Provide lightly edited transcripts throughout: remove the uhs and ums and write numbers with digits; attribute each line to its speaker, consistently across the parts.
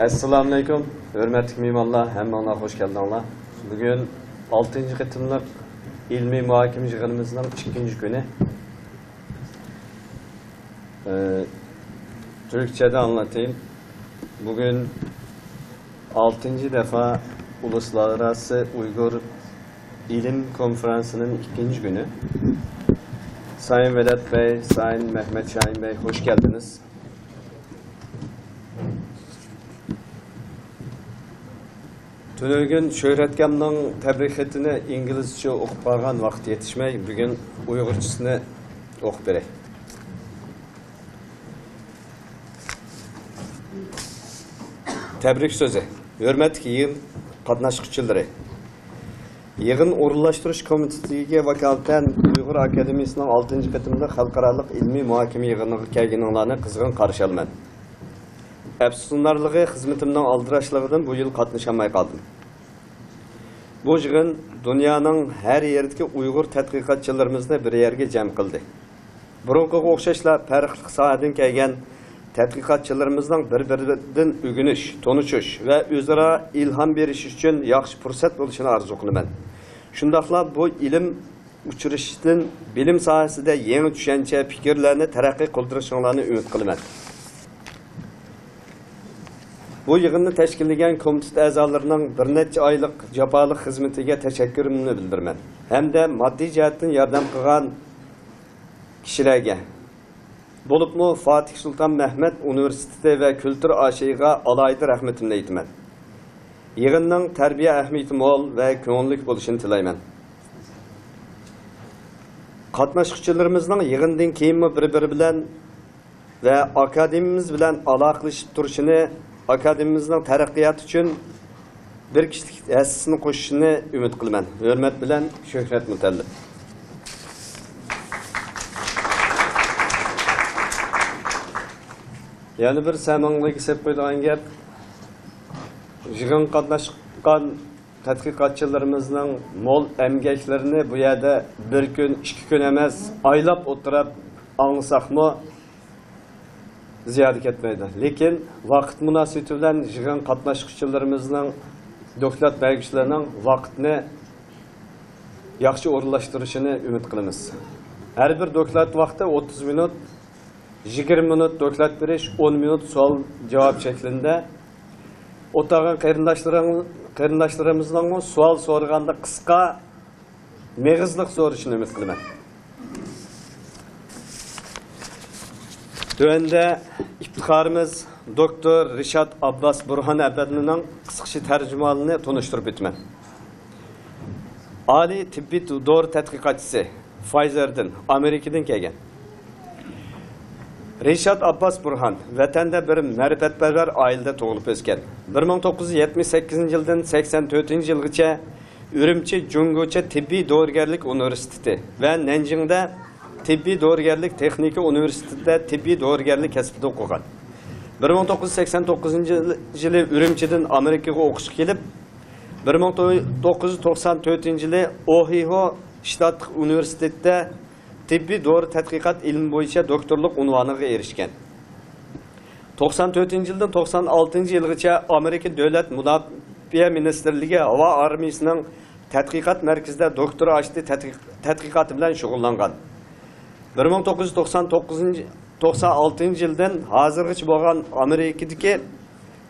Speaker 1: Assalamu alaikum, hürmetli mehmanlar, hammalar hoş geldinler. Bugün 6. qatımlıq ilmi muhakeme yığınımızın 2. günü. Türkçe'de anlatayım. Bugün 6. defa Uluslararası Uygur İlim Konferansı'nın 2. günü. Sayın Vedat Bey, Sayın Mehmet Şahin Bey, hoş geldiniz. Tünürgün Şöhretkam'ın tebriketini İngilizce okup bargan vakit yetişmey, bugün Uygurçasını okup berey. Tebrik sözü. Hürmetli yığın katnaşıkçıları. Yığın Uğurlaştırış Komitesi'ne vakaleten Uygur Akademisi'nin 6. katımında Halkaralık İlmi Muhakeme Yığını'nı kelginanlarını kızgın karşı alman. Əfsunlarlığı xizmetimden aldıraşlığından bu yıl katlaşamay kaldım. Bu yığın dünyanın her yerdeki Uygur tədqiqatçılarımızını bir yerge cem kıldı. Burunqı oxşaşla farklı sahadan kelgen tədqiqatçılarımızdan bir-birinden ügünüş, tonuşuş ve özara ilham beriş için yaxşı fırsat oluşunu arzu kılıman. Şundaqla bu ilim uçuruşunun bilim sahasında yeni düşünce fikirlerini terakki kıldırışınlarını ümit kılıman. Bu yığını teşkilleyen komitesi azalarının bir neçe aylık capalık hizmetine teşekkürümünü bildirmen. Hem de maddi cihetten yardım kılan kişilerge. Bolupmu Fatih Sultan Mehmet Üniversitesi ve Kültür Aşı'ya alaydı rahmetimle eğitimen. Yığının terbiye ehmiyeti mol ve köngünlük buluşunu tilaymen. Katnaşıkçılarımızın yığından keyimi bir-biri bilen ve akademimiz bilen alaqlaşıp duruşunu akademimizin terakkiyatı için bir kişilik əsasını koşuşunu ümit kılman. Hürmet bilen Şöhret Mütellip. Yani bir səmanlığı kesep koyduğun gap, yığın katnaşıkan tədqiqatçılarımızın mol emgeklerini bu yerde bir gün, 2 gün emez, aylap oturup anlasak mı ziyaret etmeydi. Lekin vakit münasebeti bilen yığın katnaşıkçılarımızın doktorat belgeçlerinin vaktini yaxşı orunlaştırışını ümit kılımız. Her bir doktorat vakti 30 minut, 20 minut doktorat veriş, 10 minut sual cevap şeklinde. Otağın kayındaşlarımızdan sual sorganda kıska meğizlik soruşunu ümit kılımız. Döende iftiharımız Doktor Rişat Abbas Burhan Efendi'nin kısıkçı tercümanını tanıştırıp bitmen. Ali Tibbi Doğru Tədqiqatçısı Pfizer'den, Amerika'dan kelgen. Rişat Abbas Burhan, vatanda bir mərifətpərvər ailede doğulup ösken. 1978 yıldan 84 yılgacha Ürümçi Cungucha Tibbi Doğrugerlik Üniversitesi ve Nanjing'de Tibbi Doğrugerlik Texniki Üniversitesi'de Tibbi Doğrugerlik kasbida okugan. 1989 yılı Ürümçi'den Amerika'ya okuşup gelip 1994 yılı Ohio Ştat Üniversitesi'de Tibbi Doğru Tədqiqat ilmi boyunca doktorluk unvanına erişken. 94 yıldan 96 yılgacha Amerika Devlet Müdafiə Ministerliği Hava Armiyasının tədqiqat merkezinde doktora açtı tədqiqatı bilen şugullangan. 1996 yıldan hazırgıç boğan Amerika'daki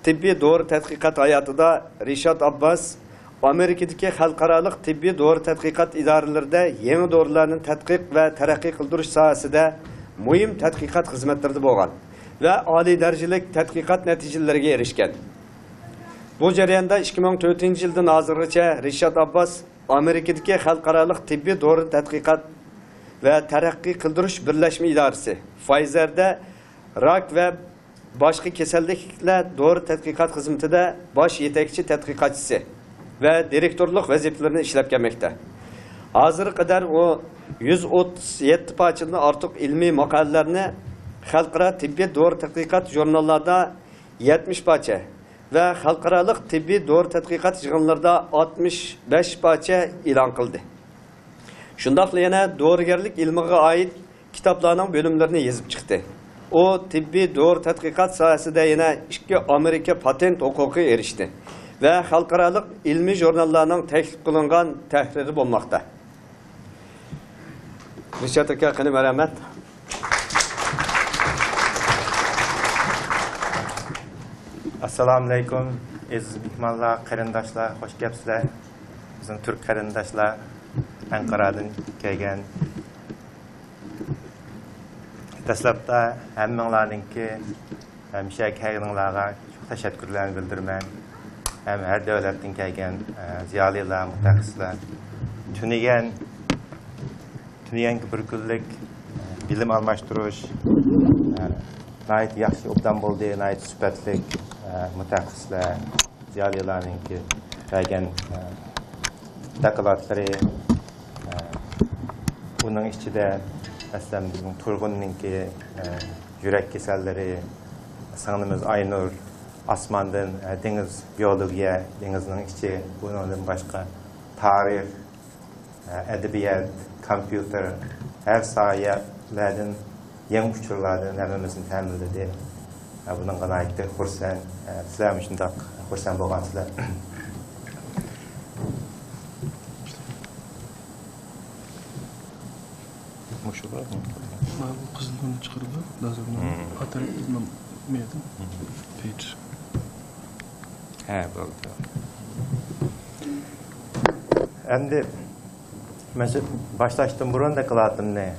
Speaker 1: tibbi doğru tədqiqat hayatıda Rişat Abbas Amerika'daki halkaralık tibbi doğru tədqiqat idarelerinde yeni doğrularının tədqiq ve terakki kıldırış sahasında mühim tədqiqat hizmetleri boğan ve âli derecelik tədqiqat neticelerine erişken. Bu jarayonda 2004 yıldan hazırgıça Rişat Abbas Amerika'daki halkaralık tibbi doğru tədqiqat ve terakki kıldırış birleşme idaresi Pfizer'de rak ve başka kesellikle doğru tədqiqat hizmetinde baş yetekçi tədqiqatçısı ve direktörlük vazifelerini işlep gelmekte. Hazır kadar o 137 parçalı artık ilmi makalelerini halkara tibbi doğru tədqiqat jurnallarda 70 parça ve halkaralık tibbi doğru tədqiqat jurnallarda 65 parça ilan kıldı. Şundaqla yana doğrugerlik ilmiga ait kitaplarning bölümlerini yazıp çıktı. O tibbiy doğru tadqiqat sohasida yana 2 Amerika patent huquqi erişdi ve xalqaralıq ilmi jurnallarının təklif qılınğan təhriri olmaqda. Rişat aka, qani mərəmət.
Speaker 2: Assalamu alaikum, aziz mehmonlar, qarindoshlar, xush kelibsizlar. Bizning turk qarindoshlar Anqaradan kelgan. Dastlabda hammanglarningki hamisha kelganinglarga çok teşekkürlerni bildiraman. Hem her davlatdan kelgan ziyolilar, mutaxassislar tunigan bir kunlik bilim almashtirish nayt yaxshi obdan bo'ldi, nayt sifatlik mutaxassislar, ziyolilarningki kelgan dokladlari, bunun ichida aslında bizim Turg'unninki yurak kasallari, singlimiz Aynur osmondan dengiz biyologiya, dengizning ichi, bundan boshqa tarix, adabiyot, kompyuter, her sohalardan yangi uchurlardan hammamizni ta'minladi. Bundan g'oyatda xursand, sizlar ham shundoq xursand bo'lgansizlar.
Speaker 3: Maşallah. Bu kızılığını çıkarıp lazım. Atar bilmem neydim. Page.
Speaker 2: He, bo'ldi. Endi mesela başlaştım burun da kılattım ne?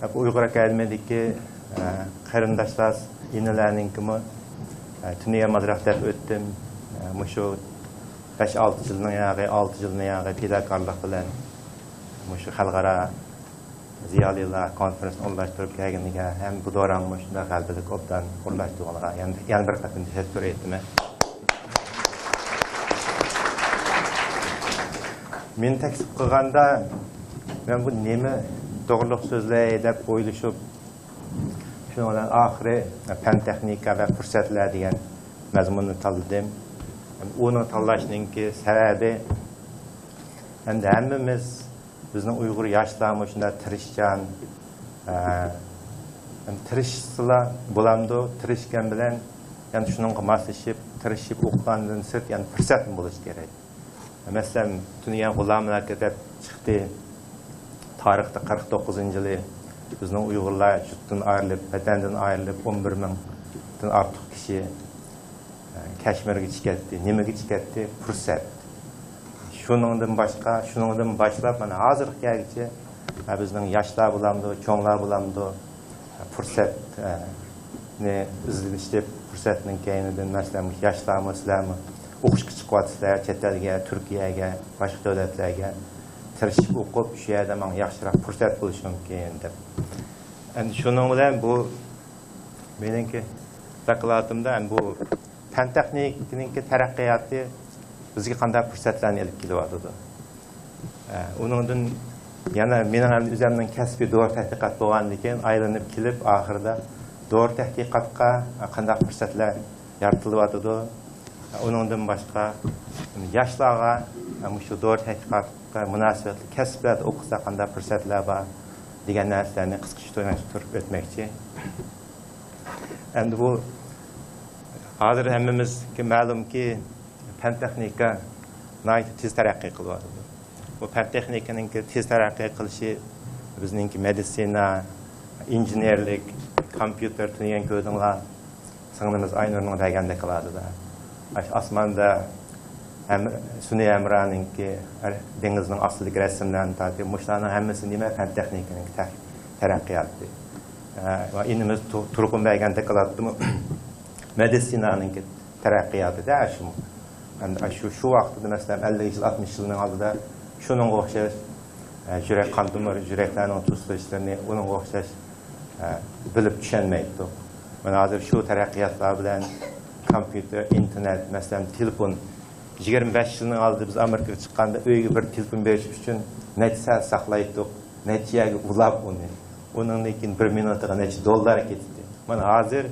Speaker 2: Hep Uygur Akademideki qarindoshlar inelerinin kimi tuniye madrak deb o'tdim. Mushu 5-6 yilning yag'i, 6 yilning yag'i pedagoglıq bilan mushu xalqaro ziyolilar konferans o'ylashtirib kelganiga ham bu dövrni shunday qalbida obdan qo'llashtirganiga yana bir qatim tashakkur etaman. Men taklif qilganda men bu nima to'g'riliq so'zlay deb o'ylashib shundan oxiri fan texnika va fursatlar degan mazmunni tanladim. Uni tanlashninki sababi endi hammamiz bizning Uyg'ur yoshlarimiz shunday tirishgan, tirishsalar bo'lamdi, tirishgan bilan yani shunga moslashib, tirishib o'qigandan sirt yani fursat bo'lishi kerak. Mesela Dünya G'ulomlar deb chiqdi. Tarixda 49-yili bizning Uyg'urlar yurtdan ayrilib, vatandan ayrilib 11 mingdan ortiq kishi Kashmirga chiqdi. Nimaga chiqdi? Fursat. Shuningdan boshlab mana hozirgacha bizning yoshlar bo'lamdi, cho'nglar bo'lamdi. Fursat ne izlashib, fursatning keyinidan masalan yoshlarimiz sizlarmi o'qishga chiqyapsizlar, chet elga, Turkiyaga, boshqa davlatlarga tirishib o'qib, shu yerda menga yaxshiroq fursat bo'lishi mumkin deb. Endi shuning bilan bu meningki doklatimda bu fan texnikaningki taraqqiyoti bizga qanday fursatlarni olib kelyapti. Uningdan yana mening ham o'zimning kasbiy doğru tadqiqot bo'lganligidan aylanib kelib, oxirida doğru tadqiqotga qanday fursatlar yaratilyapti. Onundan başqa yoshlarga shu doğru tadqiqotga munosabatli kasblarda o'qisa qanday fursatlar bor degan narsalarni qisqacha to'g'rilashtirib o'tmoqchi. Endi bu hozir hammamizga ma'lumki fan texnika tez taraqqiy qilyapti. Bu fan texnikaning tez taraqqiy qilishi bizningki meditsina, injenerlik, kompyuter degan ko'dinglar singlimiz Aynurning deganda qiladi. Osmonda Sunay Emra'ningki dengizning ostidagi rasmlarni tortib, mushlarning hammasi nima fan texnikaning taraqqiyoti. Va inimiz turg'un berganda qiladimi? Meditsinaningki taraqqiyotida shu vaqtda masalan 50 yil, 60 yilning oldida shuning o'xshash yurak qon tomir, yuraklarning tuzilishlarini uning o'xshash bilib tushunmaydi. Mana hozir shu taraqqiyotlar bilan kompüter, internet, mesela telefon 25 yılın aldı biz Amerika'ya çıkkanda öyle bir telefon veriş için neçe saat saklaydık, neçe ulap onu. Onun için bir minuta neçe dolar gitti. Bana hazır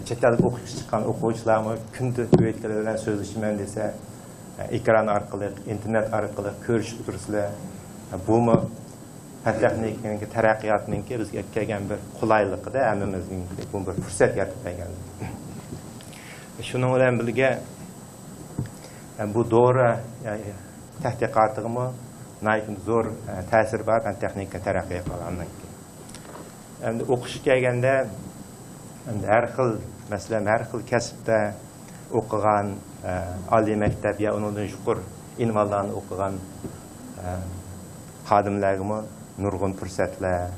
Speaker 2: çetellik okuyucu çıkan okuyucularımı kündüz öğretmenlerle sözleşmem dese ekran arkalı, internet arkalı görüşüp dururlar. Bu mu fan texnikanın taraqqiyotning bizga kelgan bir qulayligida hammamizning bu bir fursat yaratib bergan. Shuning bilan birga bu doğru tədqiqatımı nəyim zor təsir var fan texnika tərəqqi qılandan. Endi o'qish kelganda har xil, masalan, har xil kasbda o'qigan oliy maktab ya undan yuqori ilmlarni o'qigan xodimlarga nurg'un fursatlar,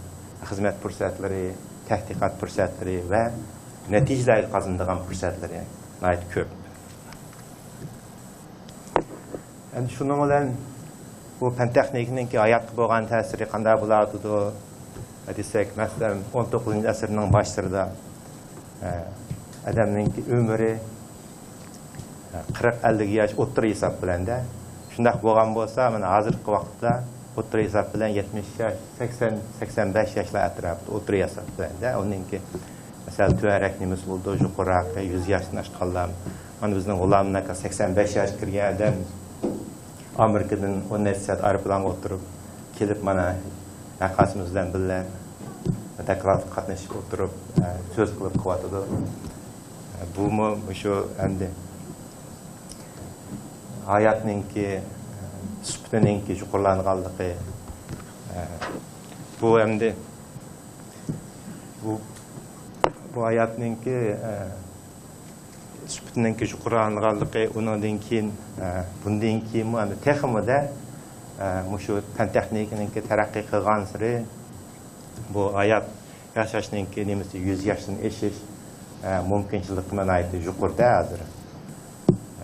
Speaker 2: xizmat fursatlari, tədqiqat fursatlari va natijalar qozonadigan fursatlari nəyim ko'p. Endi shuning bilan bu fan texnikaning hayotga bo'lgan ta'siri qanday bo'ladi desak, masalan 19-asrning boshlarida odamning umri 40-50 yosh o'ttir hisob bilanda, shunday bo'lgan bo'lsa, mana hozirgi vaqtda o'ttir hisob bilan 70 yosh, 80-85 yoshlar atrofida o'ttir hisob bilanda, uningki masalan tuarak nimiz bo'ldi, yuqoriroq 100 yoshdan oshganlar, mana bizning g'ulamlarga 85 yosh kirgan odam Amerikadan 10 saat aeroplanga o'tirib kelib mana yaqasimiz bilan birga taklif qatnashib o'tirib so'z qilib qo'yadi. Bu shu endi hayotningki sifatiningki yuqorilanganligi bu endi bu hayotningki sifatiningki yuqorilanganligi undan keyin bundan keyin endi texnikada shu fan texnikaningki taraqqiy qilgan sari bu hayot yashashninki nimasi 100 yoshdan eshish mumkinchiligi mana aytdi yuqorida hozir.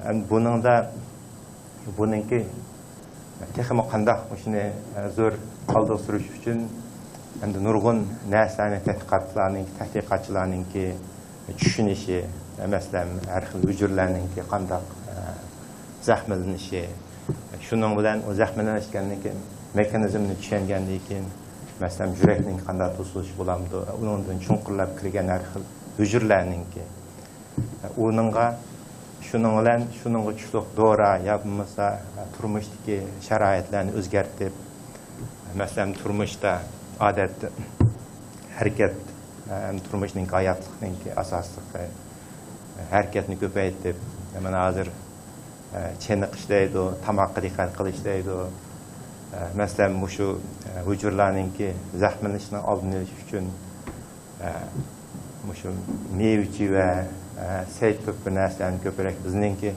Speaker 2: Endi buningki texnik qanday shuni zo'r holda surish uchun endi nurg'un narsani tadqiqotchilarningki tushunishi, masalan har xil hujurlarningki qanday zaxmlanishi, shuning bilan o zaxmlanishgandan mexanizmni tushungandan keyin masalan yurakning qanday to'silishi bo'lamdi, undan chunqurlab kirgan har xil hujurlarningki shuning bilan kuchli dora yo bo'lmasa turmushdagi sharoitlarni o'zgartirib, masalan turmushda odatda harakat turmushning hayotlikning asosligi harakatni ko'paytirib, mana hozir cheniqish deydi, tamoqqa diqqat qilish deydi. Masalan, shu hujurlarningki zaxmlanishini oldini olish uchun shu mevchi va sayt ko'p narsalarni ko'proq bizningki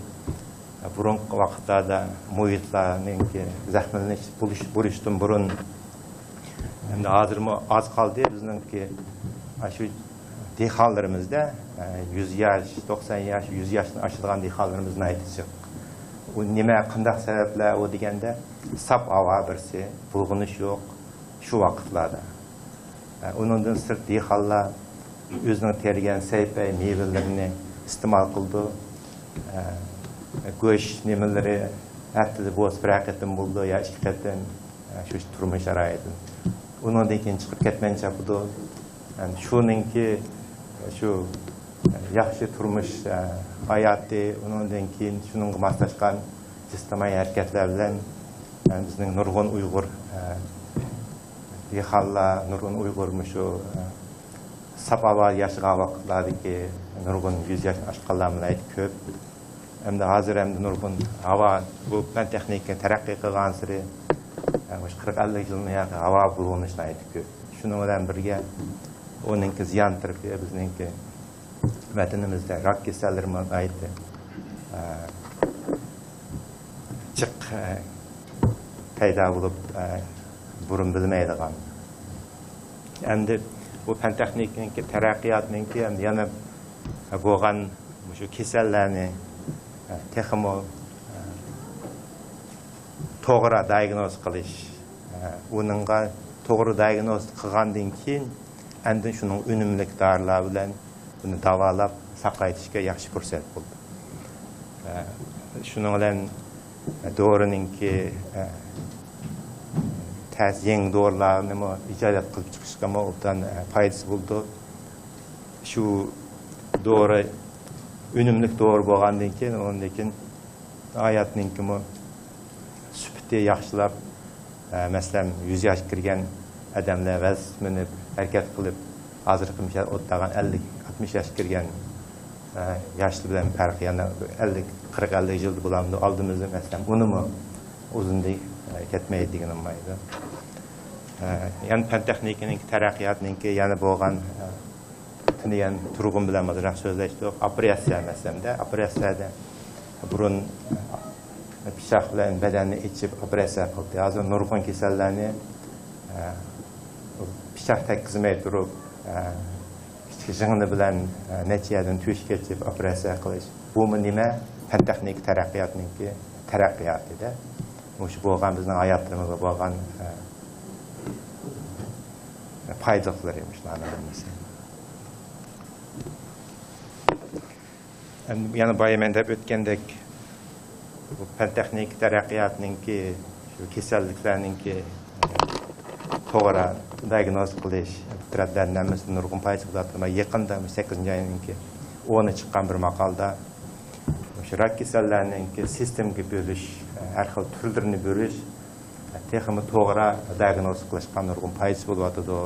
Speaker 2: burungi vaqtlarda muhitlarningki zaxmlanish bo'lishdan burun endi hozirmi oz qoldi bizningki shu dehqonlarimizda 100 yosh, 90 yosh, 100 yoshdan oshadigan dehqonlarimizni aytishib, u nima qanday sabablar u deganda sap havo birsi, bulg'unish yo'q shu vaqtlarda. Undan sirt dehqonlar o'zining tergan saypay mevalarini iste'mol qildi. Go'sht nimalari haftada bo'z bir qatim bo'ldi yo 2 qatim shu turmush sharoiti. Undan keyin chiqib ketmancha bo'ldi. Shuningki shu yaxshi turmush hayoti, undan keyin shuningga moslashgan ijtimoiy harakatlar bilan bizning nurg'un Uyg'ur dehqonlar, nurg'un Uyg'ur shu sapava yashagan vaqtlardagi nurg'un 100 yosh oshganlarni aytib ko'p. Endi hozir ham nurg'un havo bu fan texnika taraqqiy qilgan sari 40-50 yilni havo bulg'anishini aytib ko'p. Shuning bilan birga oningki ziyon tarafi bizningki vatanimizda rak kasallari aytdi. Chiq paydo bo'lib burun bilmaydigan. Endi bu fan texnikaningki taraqqiyotningki yana bo'lgan shu kasallarni texmo to'g'ri diagnoz qilish, uningga to'g'ri diagnoz qilgandan keyin endi shuning unumli dorilar bilan uni davolab saqlaytishga yaxshi fursat bo'ldi. Shuning bilan dorininki yangi dorilarni ijod qilib chiqishga o'tan foydasi bo'ldi. Shu dori unumli dori bo'lgandan keyin undan keyin hayotninki sifati yaxshilab, masalan 100 yosh kirgan adamlar vazif minib harakat qilib hozirgi o'tlagan 50-60 yoshga kirgan yoshli bilan farqi yana 40-50 yil bo'lamdi oldimizda masalan unimi uzunlik ketmaydi degan olmaydi. Yani fan texnikaning taraqqiyotininki yana bo'lgan tiniyan turg'un bilan mazroq so'zlashdik. Operatsiya masalamda operatsiyada burun pichoq bilan badanni ichib operatsiya qildi. Hozir nurg'un kasallarni pichoq tekkizmay turib yig'ini bilan nechadan tuyish ketib operatsiya qilish. Bu nima? Fan texnik taraqqiyotininki taraqqiyotida. O'sha bo'lgan bizning hayotlarimizga bo'lgan paydalarıymış anladığımız. Yani bayımende ötkendek bu fan texnik taraqqiyotning ki şu kasalliklarning ki to'g'ri diagnoz qilish tradlardan nurg'un paydalar yaqinda 8-ayning ki 10 chiqqan bir maqolda o'sha rak kasallarining ki sistemga bo'lish har xil turlarini bo'lish texmi to'g'ri diagnoz qilishga nurg'un foydasi bo'lyotidi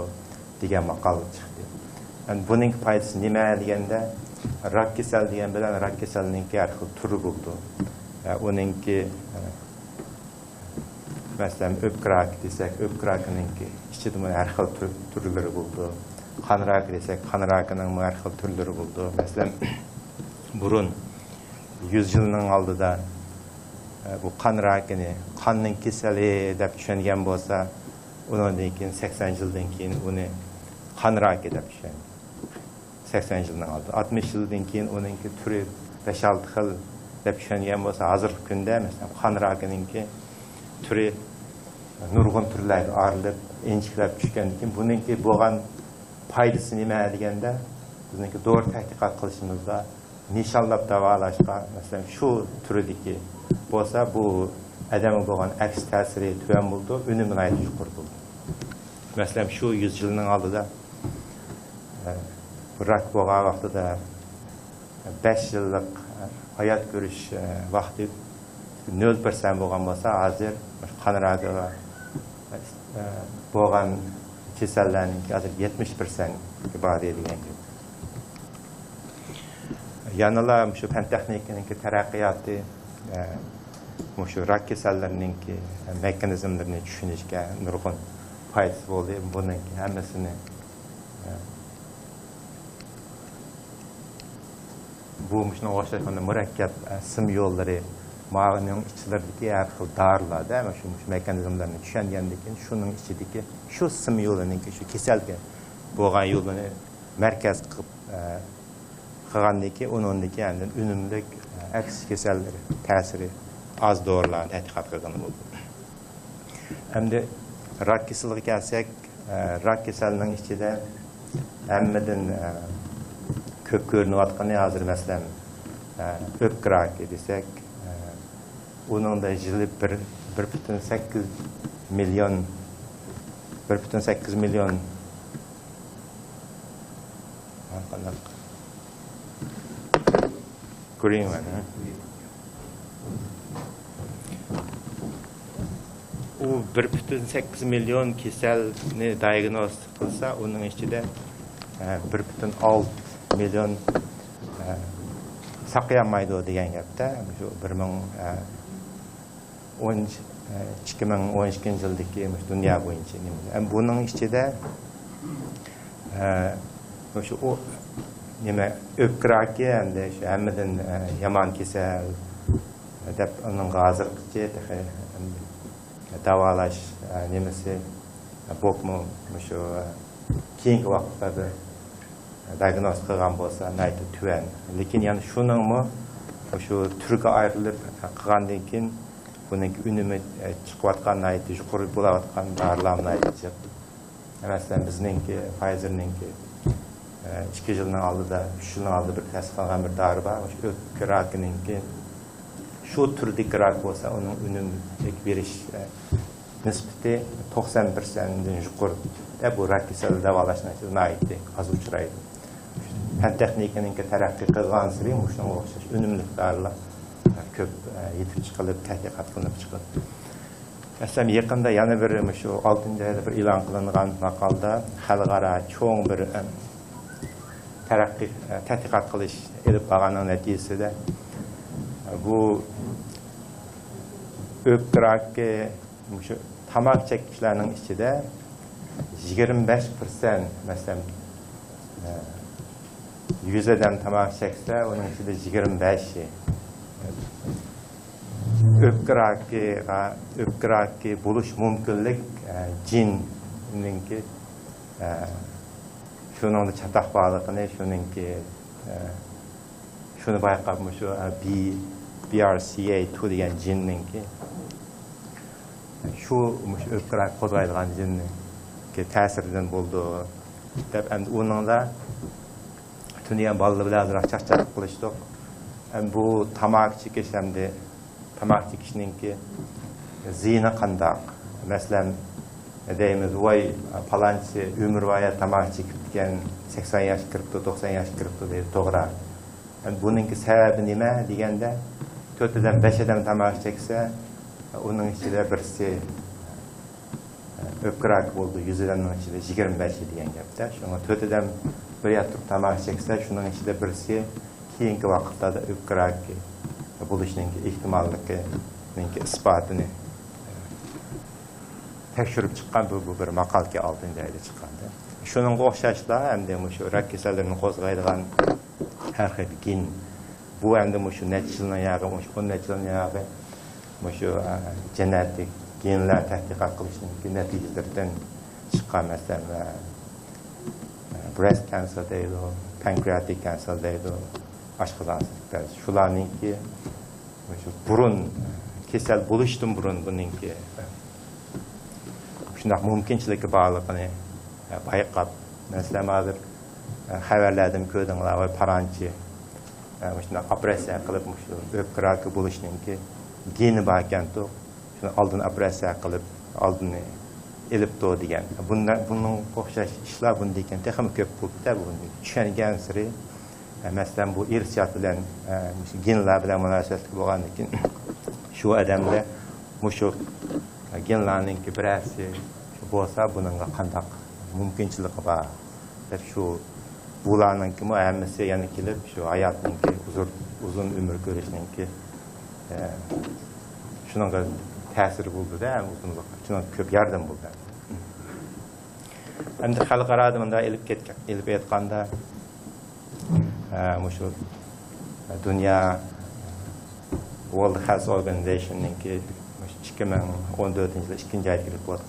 Speaker 2: degan maqol chiqdi. Yani buning foydasi nima deganda rak kasal degan bilan rak kasalning har xil turi bo'ldi. Uningki masalan o'pkirak desak o'pkirakning ichida har xil turlari bo'ldi. Qon raki desak qon rakining har xil turlari bo'ldi. Masalan burun 100 yilning oldida bu qon rakini qonning kasali deb tushungan bo'lsa, undan keyin 80 yildan keyin uni qon raki deb tushungan. 80 yildan oldin 60 yildan keyin uningki turi 5-6 xil deb tushungan bo'lsa, hozirgi kunda masalan qon rakininki turi nurg'un turlarga ayrilib, inchiklab tushgandan keyin buningki bo'lgan foydasi nima deganda, bizningki to'g'ri tadqiqot qilishimizda nishonlab davolashga masalan shu turidagi bo'lsa bu adamga bo'lgan aks ta'siri tuvan bo'ldi, unumi yuqori bo'ldi. Masalan shu 100 yilning oldida rak bo'lgan vaqtida 5 yillik hayot ko'rish vaqti 0% bo'lgan bo'lsa, hozir qon rakiga bo'lgan kasallarning hozir 70% bor degan. Yanıla şu fan texnikaning taraqqiyoti shu rak kasallarining mexanizmlarini tushunishga nurg'un foydasi bo'ldi. Buning hammasini bu shunga o'xshagan murakkab sim yo'llari ma'ning ichidagi har xil dorilarda shu mexanizmlarni tushungandan keyin shuning ichidagi shu sim yo'lining shu kasalga bo'lgan yo'lini markaz qilib qilgandan keyin uningdagi unumli aks kasallari ta'siri az dorilarni tadqiqot qilgan bo'ldi. Endi rak kasalligiga kelsak, rak kasalining ichida hammadan ko'p ko'rinayotgani hozir masalan o'pka raki desak, uningda yili 1.8 million Korean one. O 1.8 milyon kasalni diagnoz qilsa, uning ichida 1.6 milyon saqlanmaydi degan gapda. Shu 2012-yildagi dunyo bo'yicha. Buning ichida shu nima o'pka raki endi shu hammadan yomon kasal deb uning hozirgacha davolash nimasi bo'pmi shu keyingi vaqtlarda diagnoz qilgan bo'lsa naydi tuvan. Lekin yana shuningmi shu turga ayrilib qilgandan keyin buning unumi chiqayotgan naydi yuqori bo'layotgan dorilarni aytib. Masalan bizningki Pfizer'ninki 2 yilning oldida 3 yilning oldida bir tasdiqlangan bir dori bor. Shu o'pka rakininki shu turdagi rak bo'lsa, uning unumlik berish nisbati 90% dan yuqori. Bu rak kasali davolashni naydi az uchraydi. Fan texnikaning taraqqiy qilgan sari shunga o'xshash unumli dorilar ko'p yetib chiqilib, tadqiqot qilinib chiqadi. Mesela yakında yana bir şu 6. ayda bir ilan kılınan makalda xalqara çoğun bir taraqqi tədqiqat qilish elib bağının nəticəsində bu öptürakki şu tamak çekmişlerinin içinde 25% mesela 100'den tamak çekse onun içinde 25'i öptürakki buluş mümkünlük cinninki şunun da çatak bağlılığını şununki şunu bayqapmış o BRCA2 degan jinninki şu öpkrak qo'zg'aydigan jinninki ta'siridan bo'ldi deb endi uningda tuni ham bolalar bilan ozroq charchab qilishdik. Bu tamak chekish hamda tamak chekishninki ziyni qandaq. Masalan, deymiz voy palonchi umrvoya tamak chekib ekan 80 yosh kiribdi, 90 yosh kiribdi deydi, to'g'ri. Buningki sababi nima deganda 4'den 5'den tamak çekse onun içinde birisi öpkrak oldu, 100'den içinde 25 diyen gapta. Şuna 4'den bir yatıp tamak çekse şunun içinde birisi keyinki vakitte de öpkrak buluşunun ihtimalliğinin ispatını tekşürüp çıkan bu bir makal ki 6. ayda çıkandı. Şunun o'xshashlar hem de şu rak kasallarını qo'zg'aydigan har xil gen bu endi şu neçilin yağı, şu 10 neçilin yağı, şu genetik genler tədqiqat qilishning natijalaridan chiqqan mesela breast cancer deydi, pancreatic cancer deydi, oshqozonliklar. Shularninki şu burun kasal bo'lishdan burun buningki shunday mumkinchiligi borligini bayqab, mesela hozir xabarlardan ko'rdinglar, paranchi shunday operatsiya qilib shu öpkrak bo'lishninki geni bor ekan, shuni oldin operatsiya qilib oldini elibdi degan. Bunning o'xshash ishlar bunda ekan, texnik ko'p bo'ldi-da buni tushungan sari. Masalan, bu irsiyat bilan genlar bilan munosabatli bo'lgandan keyin shu odamda shu genlarninki birasi bo'lsa buningga qanday mumkinchiligi bor deb shu bularninki hammasi yana kelib shu hayotninki uzun umr ko'rishninki shunga ta'sir bo'ldi-da, uzunlik shunga ko'p yordam bo'ldi. Endi xalqaro bunda elib aytganda shu dunyo World Health Organization'ninki 2014-yilda 2-nji ayga kirib bo'ldi.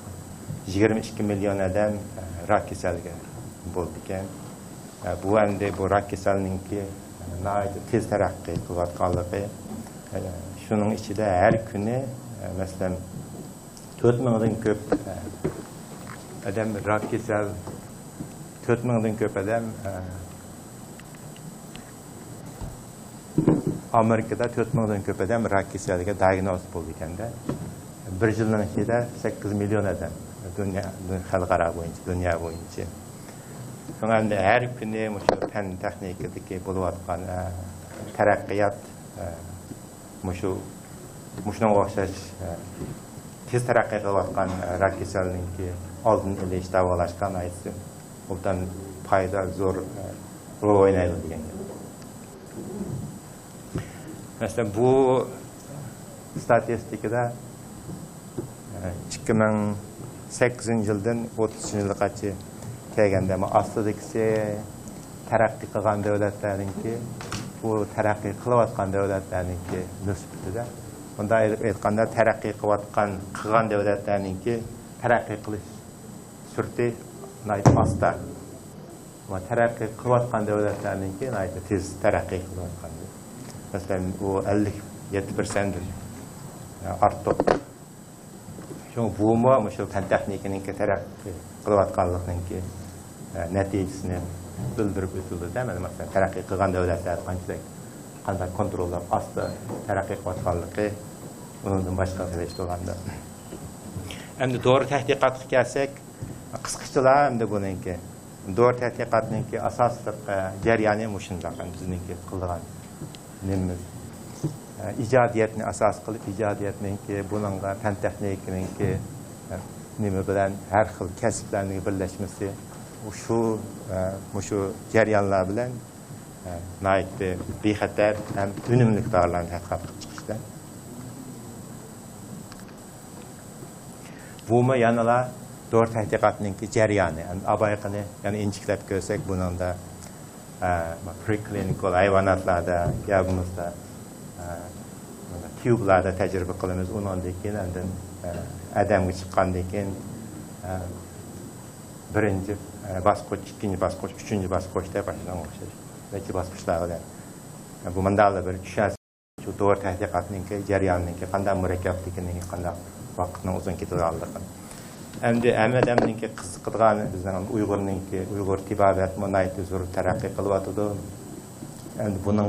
Speaker 2: 22 milyon adam rak kasaliga bo'ldi ekan. Bu endi bu rak kasalininki tez taraqqiy qilayotganligi, shuning ichida har kuni masalan 4000 dan ko'p adam rak kasal, 4000 dan ko'p adam Amerikada 4000 dan ko'p adam rak kasaliga diagnoz bo'ldi ekanda. Bir yilning ichida 8 million adam xalqaro bo'yicha, dunyo bo'yicha. Endi har kuni shu fan texnikadagi bo'layotgan taraqqiyot shunga o'xshash tez taraqqiy qilayotgan rak kasalininki oldin olish, davolashga aytsa, bundan foyda zo'r rol o'ynaydi degan. Masalan, bu statistikada 2008-yildan 30-yilgacha kelganda astidagisi taraqqiy qilgan davlatlarninki bu taraqqiy qilayotgan davlatlarninki nisbatida bunda aytganda taraqqiy qilgan davlatlarninki taraqqiy qilish sur'ati asta va taraqqiy qilayotgan davlatlarninki tez taraqqiy qilayotgan. Masalan, u 57% ortiq. Bu shu fan texnikaninki taraqqiy qilayotganligininki natijasini bildirib o'tildi-da. Masalan, taraqqiy qilgan davlatlar qanday kontrollab asta taraqqiy qilayotganligi undan boshqa qilishganda. Endi doğru tədqiqatga kelsak, qisqachalar endi buningki doğru tədqiqatninki asosliq jarayoni shunday bizninki qilgan nimiz. ijodiyatni asos qilib, ijodiyatninki, buningga fan texnikaninki nima bilan har xil kasblarning birlashmasi shu jarayonlar bilan naytdi bexatar ham unumli dorilarni tadqiqot qilib chiqishdi. Bumi yanala dori tadqiqotninki jarayoni, abayqini yani inchiklab ko'rsak, buningda preclinical hayvonotlarda yabimizda tublarda tajriba qilamiz. Undan keyin endi adamga chiqqandan keyin birinchi bosqich, ikkinchi bosqich, uchinchi bosqichda boshlangan o'xshash. Belki bosqichlar bilan bu mandalda bir tushunasiz. Shu dori tadqiqotninki jarayonininki qanday murakkabligini, qanday vaqtning uzun ketadiganligini. Endi adamninki qiziqadigan bizning Uyg'ur tibobat monayt zo'r taraqqiy qilyotdi. Endi buning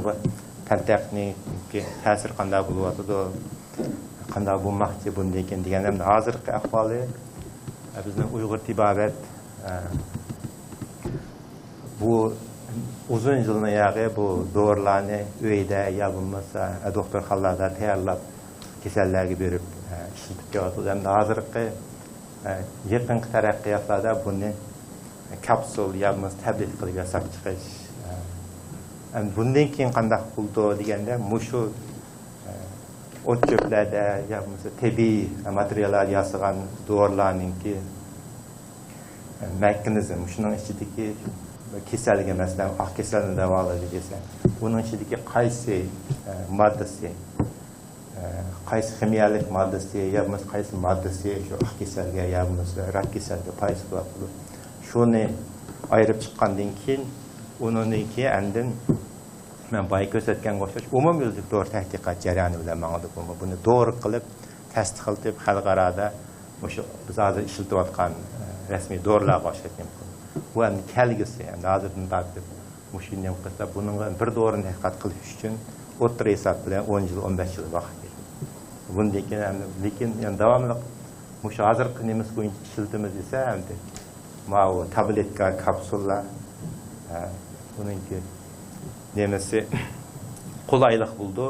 Speaker 2: fan texniki ta'sir qanday bo'lyotdi, qanday bo'lmoqchi bunday ekan degan ham hozirgi ahvoli bizning Uyg'ur tibobat bu uzun yilning yog'i bu dorilarni uyda ya bo'lmasa doktorxonalarda tayyorlab kasallarga berib ishlatib kelyapti. Endi hozirgi yaqinqi taraqqiyotlarda buni kapsul ya bo'lmasa tablet qilib yasab chiqish. Endi bundan keyin qanday bo'ldi deganda mushu o't cho'plarda ya bo'lmasa tabiiy materiallar yasagan dorilarninki mexanizm shuning ichidagi kasalga masalan oq kasalni davolash desa, buning ichidagi qaysi moddasi, qaysi kimyoviy moddasi ya bo'lmasa qaysi moddasi shu oq kasalga ya bo'lmasa rak kasalga foyda qiladi. Shuni ayirib chiqqandan keyin uningki andin men boya ko'rsatganga o'xshash umumyuzlik dori tadqiqot jarayoni bilan ma'lum bo'ldi. Buni to'g'ri qilib tasdiqlab xalqarada o'sha biz hozir ishlatayotgan rasmiy dorilarga o'xshatgan. Bu endi kelgisi, endi hozirdan tortib mushuni ham qilsa, buning bir dorini tadqiqot qilish uchun o'rta hisob bilan 10 yil, 15 yil vaqt ketdi. Bundan keyin endi lekin davomli mushu hozirgi nimiz bo'yicha ishlatamiz desa, endi mau tabletka, kapsullar buningki nemasi qulaylik bo'ldi,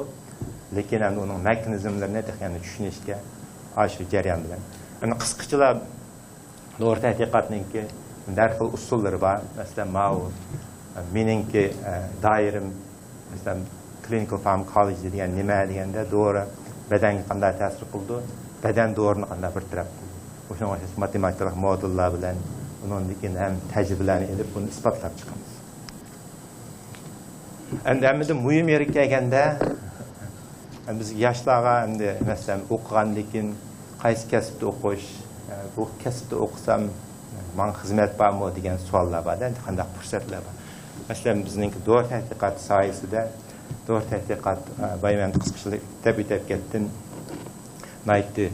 Speaker 2: lekin endi uning mexanizmlarini yani tushunishga shu jarayon bilan. Endi qisqachalar dori tadqiqotninki darxil usullari bor. Masalan, mau meningki doirim masalan clinical pharmacology degan nima deganda dori badanga qanday ta'sir qildi, badan dorini qanday bir taraf qildi. O'shanga o'xshash matematik modullar bilan undan keyin ham tajribalarni olib buni isbotlab chiqamiz. Endi muhim yeri kelganda biz yoshlarga endi masalan o'qigandan keyin qaysi kasbda o'qish, bu kasbda o'qisam men xizmat bormi degan savollar bor. Endi qanday fursatlar bor. Masalan bizning dori tadqiqot sohasida dori tadqiqot bayman qisqachilik tabiiy ketdim. Naytdi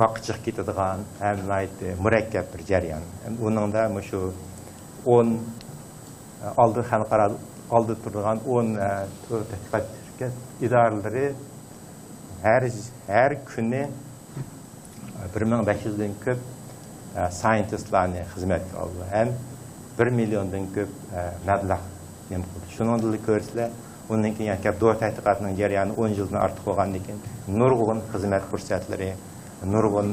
Speaker 2: vaqtchiq ketadigan ham naytdi murakkab bir jarayon. Uningda shu 10 oldi xalqaro oldi turgan 10 tadqiqot idoralari her kuni 1500 dan ko'p scientistlarni xizmatga oldi. Ham 1 milliondan ko'p mablag' nima qildi. Shuningdek ko'rsizlar, undan keyin yakab dori tadqiqotining jarayoni 10 yildan ortiq bo'lgandan keyin nurg'un xizmat fursatlari, nurg'un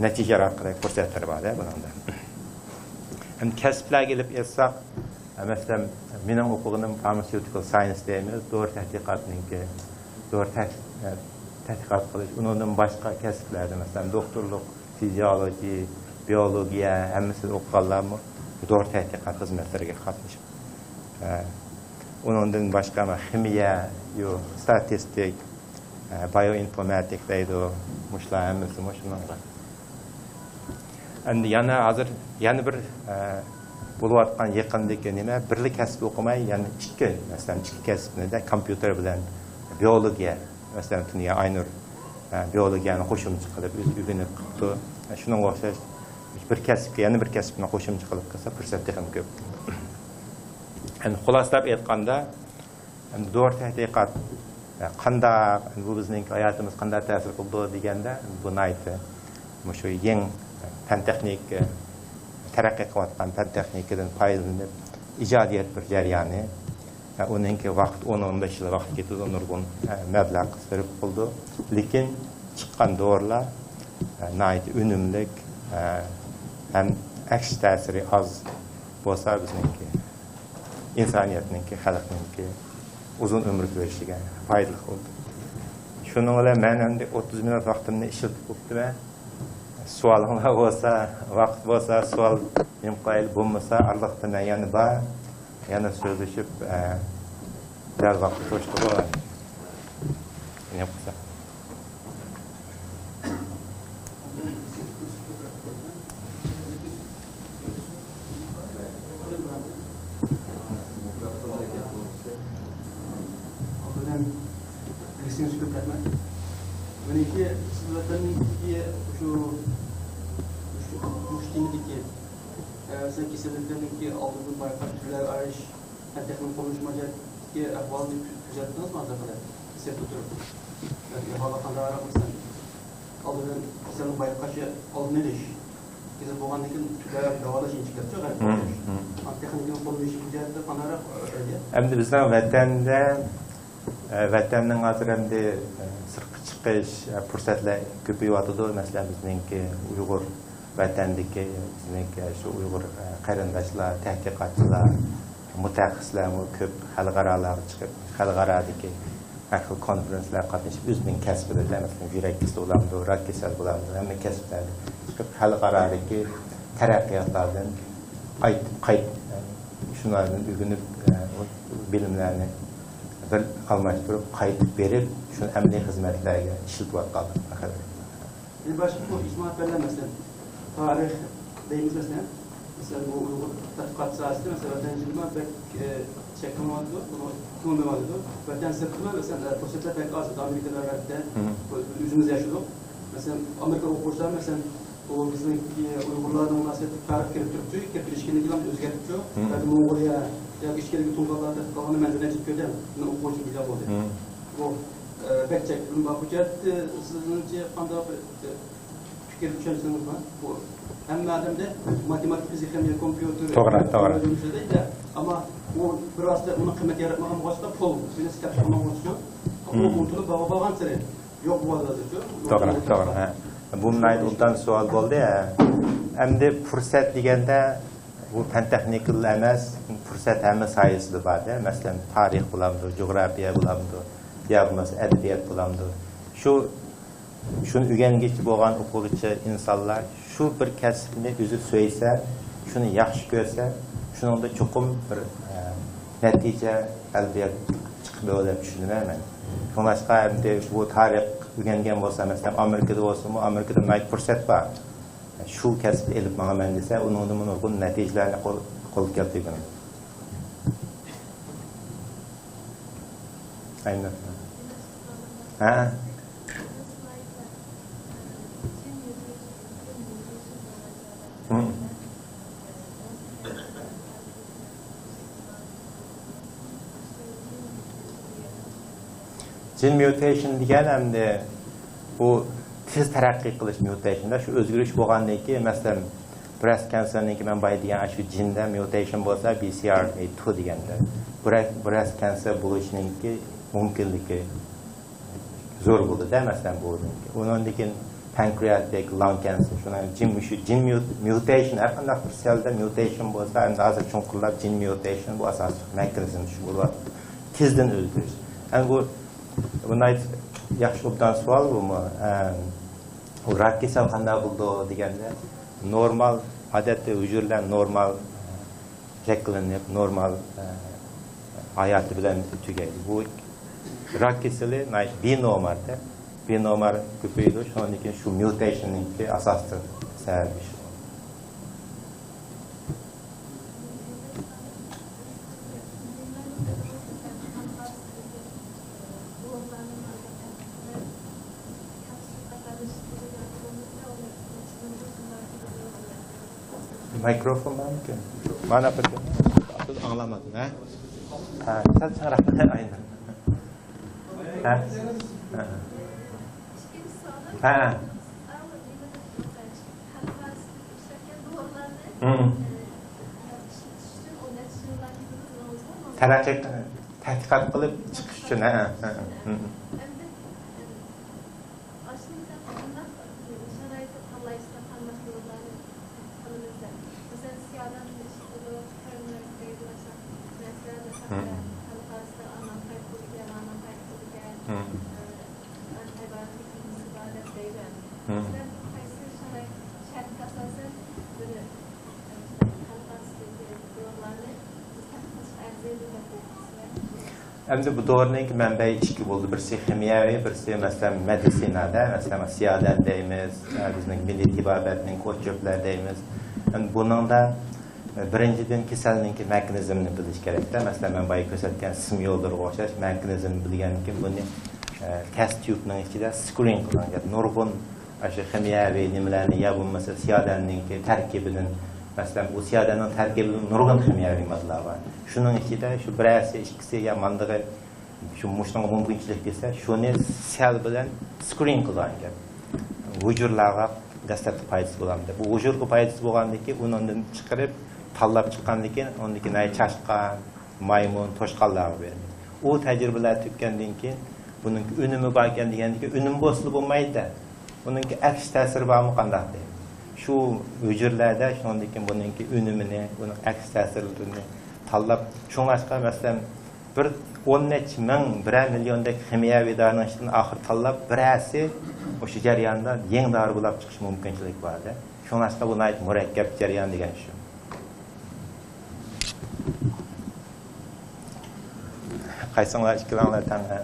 Speaker 2: natijalar ko'rsatlari bor buningda. Hem kasblarga kelib etsak, masalan, mening o'qiganim pharmaceutical science deymiz, dori tadqiqotninki dori tadqiqot qilish, undan boshqa kasblarda masalan doktorlik, fiziologiya, biologiya hammasini o'qiganlarmi dori tadqiqot xizmatlariga qatnashib. Undan boshqa ximiya, statistik, bioinformatik deydi, mushlar hammasi shunga. Endi yana bir bo'layotgan yaqindagi nima birlik kasb o'qimay, ya'ni masalan ikki kasbni kompyuter bilan biologiya, masalan Tuniya Aynur biologiyani qo'shimcha qilib o'rganib qildi. Shunga o'xshash bir kasbga yana bir kasbni qo'shimcha qilib qilsa fursat ham ko'p. Endi xulosalab aytganda, endi dori tadqiqot qanday bu bizning hayotimiz qanday ta'sir qildi deganda, buni aytdi. Shu eng fan texnik taraqqiy qilayotgan fan texnikadan foydalanib ijodiyat bir jarayoni Onunki vaqt 10-15 yıl vaqt ketdi, nurgun mablag' sarf qildi. Lekin chiqqan dorilar nayt unumlik ham aks ta'siri az bo'lsa bizniki insoniyatniki, xalqniki uzun umr ko'rishiga foydali bo'ldi. Shuning bilan men endi 30 minut vaqtimni ishlatib o'tdim. Savolinglar bo'lsa, vaqt bo'lsa, savol imqoyil bo'lmasa, Allohdan yana bor, yana so'zlashib biraz vaqt to'shdi bo'ladi. Ne bo'lsa.
Speaker 4: Meniki sizlardanki şu müştimdeki sen kesinlikle aldığınız bayrak türler arayış teknik konuşmacaki ahvalını düzelttiniz mi azar kadar? Set oturup. Yani halakanlar aramışsan aldığın senin bayrakçı aldığın ne iş? Bizim bu andaki türler davada şey çıkartıyor galiba. Teknik konuşmacı düzeltti kanarak öyle.
Speaker 2: Hem de bizden vatanning hozir endi sirtqa chiqish fursatlar ko'payyapti. Masalan, bizningki Uyg'ur vatandagi bizningki shu Uyg'ur qarindoshlar, tadqiqotchilar, mutaxassislar ko'p xalqarolarga chiqib, xalqarodagi har xil konferensiyalar qatnashib, o'zining kasbida, masalan, yurak kasali bo'lamdi, rak kasali bo'lamdi, hamma kasblarda chiqib xalqarodagi taraqqiyotlardan shulardan o'rganib bilimlarni bir almashtirib qaytib berib shu amaliy xizmatlarga ishlatib qoldi.
Speaker 4: Başka bu İsmail Bey'le mesela tarih deyimiz mesela bu Uygur tatbikat sahasında mesela vatandaşlıkma pek çekim vardı, bunu kumum vardı. Vatandaşlıkma mesela fırsatlar pek azdı. Amerika'da verdi, yüzümüz yaşadık. Mesela Amerika okursa mesela o bizim Uygurlardan münasebet tarih kirptirtçü, kirptirişkini gilan özgertçü. Yani Mongolia ya işkili tungalarda kalanı menzile çıkıyor değil mi? Bunu okuyucu güzel oldu. Bu pek çektim. Bakacağız sizince kanda fikir düşünseniz var. Bu hem mademde matematik, fizik, hem kompüter,
Speaker 2: doğru.
Speaker 4: Ama o biraz da onun kıymet yaratmadan başka pul, bir sistem kullanılıyor. Ama unutup bağlan sene yok bu arada diyor.
Speaker 2: Doğru. Bundan ondan sual oldu ya. Hem de fırsat degende bu fen texnikal emas, fırsat hamma sayesinde var da. Mesela tarih bulamdı, coğrafya bulamdı, yağmaz edebiyat bulamdı. Şunu öğrengichi bo'lgan o'quvchi insonlar shu bir kasbni o'zi so'ysa, shuni yaxshi ko'rsa, shuningda cho'qim bir natija elde chiqib deb tushunaman. Boshqa endi bu tarix o'rgangan bo'lsa, masalan, Amerikada bo'lsa-mu, Amerikada mayt fursat bor. Shu kasbni elib manaman desa, uningdan nurg'un natijalarni qo'lga keltirgan. Aynan. Ha. Gene mutation degan hamda bu tez taraqqiy qilish mutationda shu o'zgarish bo'lgandan keyin masalan breast cancer'niki men boya degan shu jinda mutation bo'lsa BCR2 deganda breast cancer bo'lishiningki mumkinligi zo'r bo'ladi-da, masalan bu. Undan keyin pancreatic lung cancer shuna gene mutation har qanday bir selda mutation bo'lsa, endi hozir chunqurlab gene mutation bu asosiy mexanizm shu bo'ladi. Tezdan o'ldirish. Yani bu bunday yaxshi obdan savol bu. Rak kasal qanday bo'ldi deganda normal odatda hujurlar normal shakllanib, normal hayoti bilan tugaydi. Bu rak kasali binomlarda binomar ko'paydi. Shundan keyin shu mutationning asosiy sababi shu. Mikrofon mümkün. Mana bir atıl anlamadım ha? Ha, sen çarap aynen. Ha? Ha. Terakki tədqiqat qılıb çıxış üçün. Endi bu doğrunun ki mənbəyi iki oldu. Birisi ximiyavi, birisi məsələn medisinada, məsələn siyadən deyimiz, bizning milli tibabətinin koçöplər deyimiz. Yani bunun da birinciden keselninki mekanizmini bilish kerakda. Məsələn mən bayaq göstərgan simyollarga o'xshash mekanizmni bilgandan keyin buni test tubning ichida screen qilingan. Nurg'un o'sha ximiyaviy nimalarni ya bo'lmasa siyadanninki tarkibidan Mesela bu siyadanın terkibinin nurgun ximiyaviy moddalar var. Şunun içinde şu birisi, ikkisi ya mandığı şu muştanga mümkünçilik dese, şunu sel bilen screen kılangan. Vücurlarga dastlabki foydasi bo'ladi. Bu vücurga foydasi bo'lgandiki, undan chiqarib, tanlab chiqqanligi, ondagi nay chashqan, maymun, toshqonlarga beradi. U tajribalar tutgandan keyin buning unumi bor ekan degandiki, unum bo'lsa bo'lmaydi. Buningki aks ta'siri bormi qanday deydi? Şu hücrelerde şundaki bununki ünümünü, bunun aks ta'sirlarini tanlab, şungaçqa mesela bir 10 milyondaki ximiyaviy dorining ichidan oxir tanlab, birasi o'sha jarayonda yeng dori bo'lib chiqish mumkinchilik borda. Shungaçqa buni murakkab jarayon degan shu. Qaysinglar ikkilanglar tanga.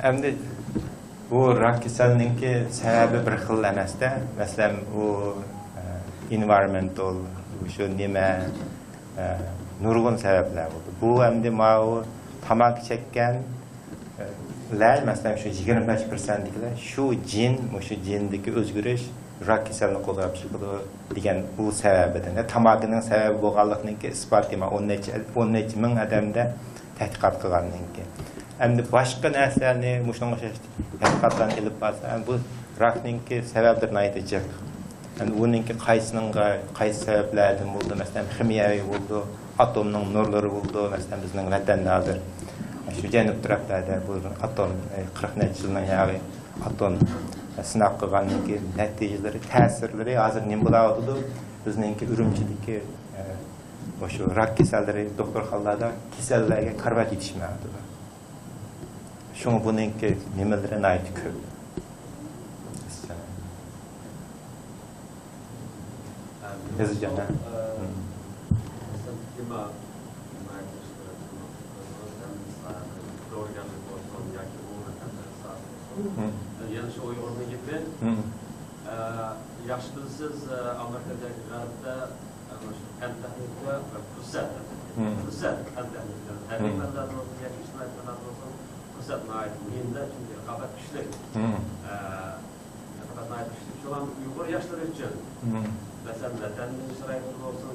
Speaker 2: Endi bu rak kasalligining sababi bir xil emasda. Masalan, u environmental, shu nima nurg'un sabablar bo'ldi. Bu endi mau tamak chekkan masalan shu 25%liklar shu jin, shu jindagi o'zgarish rak kasalligini qo'zg'ab chiqadi degan bu sababidan. Tamakining sababi bo'lganligining isboti 10 ming odamda tadqiqot qilgandan keyin. Endi boshqa narsalarni mushunga tadqiqotdan ilib borsa, bu rakningki sabablarini aytacak. Endi uningki qaysi sabablardan bo'ldi? Masalan, ximiyaviy bo'ldi, atomning nurlari bo'ldi. Masalan, bizning vatanda hozir shu janub taraflarda bu atom 40 yildan beri atom sinab qilganligi natijalari, ta'sirlari hozir nima bo'ladi? Bizningki Urumchidagi o'sha rak kasallari doktorxonalarda kasallarga qarab yetishmayapti. Şunu bununki nimalarına ait köp. Yazacağım ha.
Speaker 5: Yani şu Uygur'un gibi yaşlısız Amerika'daki garipte en tehlikeli ve fırsat. Fırsat en tehlikeli. Erkeklerden olsun, yakışmaylardan olsun fırsatına ait mühimde çünkü rakabat güçlü. Rakabetine ait güçlü. Şu an Uygur yaşları için mesela vatandaş şarayetleri olsun,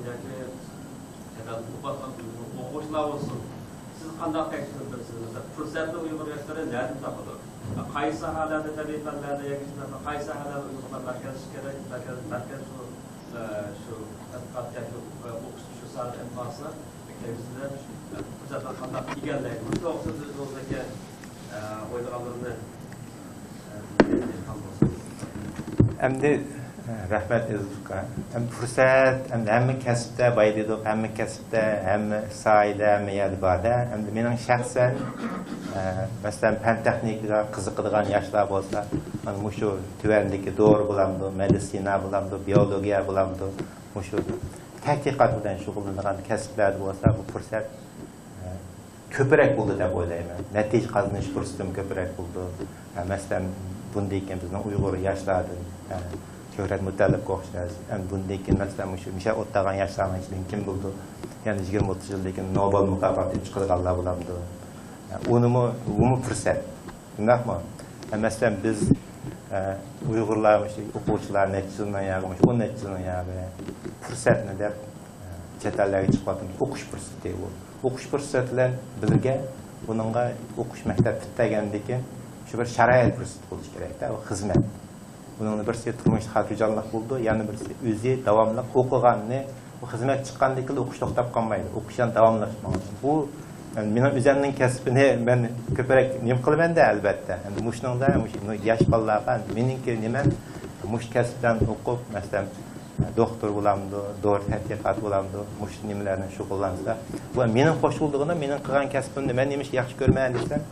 Speaker 5: okuçlar olsun. Siz kandak ekstredirsiniz. Mesela fırsatlı Uygur yaşları nerede takılır? Qaysi sahalarda tabiiy fanlarda yakışmaylar, qaysi sahalarda Uygurlar merkez kerak, merkez şu tadqiqotdagi o'qish shu soat infosini maktabimizda fırsatdan qanday egallaydi. Bu to'g'risida biz o'zidagi o'ylarimizni
Speaker 2: Endi rahmat Ezufqa. Endi fursat, endi hamma kasbda baydidik, hamma kasbda, hamma sohada, hamma yerda borda. Endi mening shaxsan masalan fan texnikaga qiziqadigan yoshlar bo'lsa, mana shu tuvandagi to'g'ri bo'lamdi, meditsina bo'lamdi, biologiya bo'lamdi, shu tadqiqot bilan shug'ullanadigan kasblar bo'lsa, bu fursat ko'proq bo'ldi deb o'ylayman. Natija qozonish fursati ko'proq bo'ldi. Masalan, bunday ekan bizning Uyg'ur yoshlardan Shuhrat Mutallibga o'xshash. Bunday ekan masalan shu misha o'tdagan yoshlarning ichidan kim bo'ldi? Ya'ni 20-30 yildan keyin Nobel mukofoti chiqarganlar bo'lamdi. Umi fursat. Shundaqmi? Masalan biz Uyg'urlar o'quvchilar nechchidan yag'imish, 10 nechchidan yag'i fursatni deb chet ellarga chiqyapti, o'qish fursati bu. O'qish fursati bilan birga buningga o'qish maktab bitgandan keyin shu bir sharoit fursati bo'lishi kerak-da, u xizmat. Buning birisi turmush xotirjamlik bo'ldi, yana birisi o'zi davomli o'qiganni, bu xizmat chiqqandan keyin o'qish to'xtab qolmaydi. O'qishdan davomlashmoqda. Bu mening o'zimning kasbini men ko'proq nima qilaman-da albatta. Endi mushuningda yosh bolalarga meningki nima mush kasbdan o'qib, masalan, doktor bo'lamdi, dori tadqiqot bo'lamdi, mush nimalarni shug'ullansa, bu mening qo'shildig'ini, mening qilgan kasbimni men nima yaxshi ko'rmayman desam,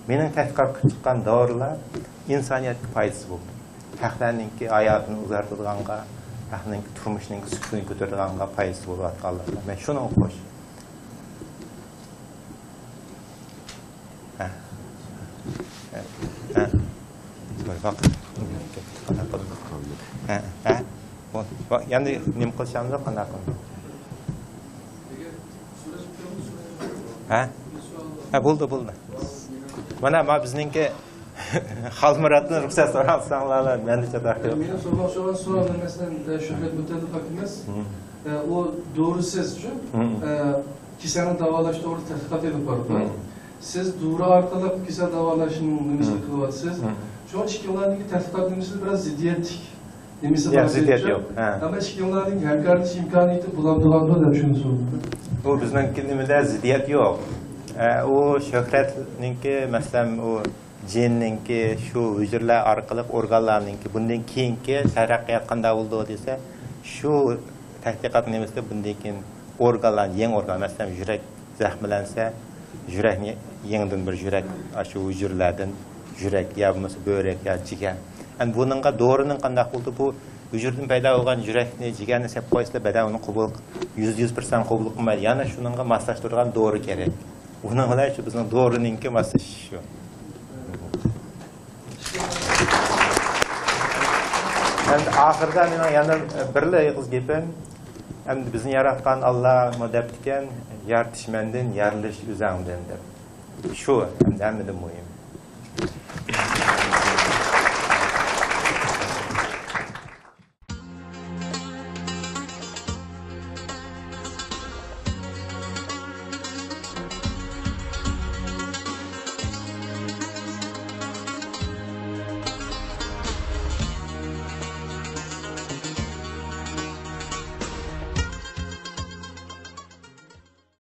Speaker 2: mening tadqiqot qilib chiqqan dorilar insoniyatga foydasi bo'ldi. Xalqlarningki hayotini o'zgartirganga, xalqning turmushining sifatini ko'targanga foydasi bo'layotganlar. Men shuni o'qish. Bak. Yani nim qilishamiz qanday qilamiz? Ha, bo'ldi. Mana bizningki Xalmuratni ruxsat so'rasanglar, menimcha taqdir.
Speaker 3: Men so'ramoqchi bo'lgan savol masalan Shuhrat Mutallib hakimiz u doğrusiz uchun kasalni davolash to'g'risida tadqiqot olib boribdi. Siz dori orqali kasal davolashni nimasini qilyapsiz? Shu ishchilarning tadqiqot nimasi biroz ziddiyatlik.
Speaker 2: Ziddiyat yo'q.
Speaker 3: Ama ishchilarning hamkorlik imkoniyati bulandiganda deb shuni so'radim.
Speaker 2: U bizningki nimada ziddiyat yo'q. U Shuhratningki masalan u jinninki shu hujurlar orqali organlarningki bundan keyingi taraqqiyot qanday bo'ldi desa, shu tadqiqot nimasida bundan keyin organlar, yangi organ, masalan yurak zaxmlansa, yurakni yangidan bir yurak shu hujurlardan yurak ya bo'lmasa böbrek ya jigar. Yani buningga dorining qanday bo'ldi bu hujurdan paydo bo'lgan yurakni, jigarni sep qo'ysa badan uni qabul 100% qabul qilmaydi. Yana shuningga moslashtirgan dori kerak. Uning bilan shu bizning dorininki moslashishi shu. Endi oxirida men yana birla yig'iz gapim. Endi bizni yaratgan Alloh modab ekan, yaratishmandan yarilish o'zingdan deb. Shu hamda muhim.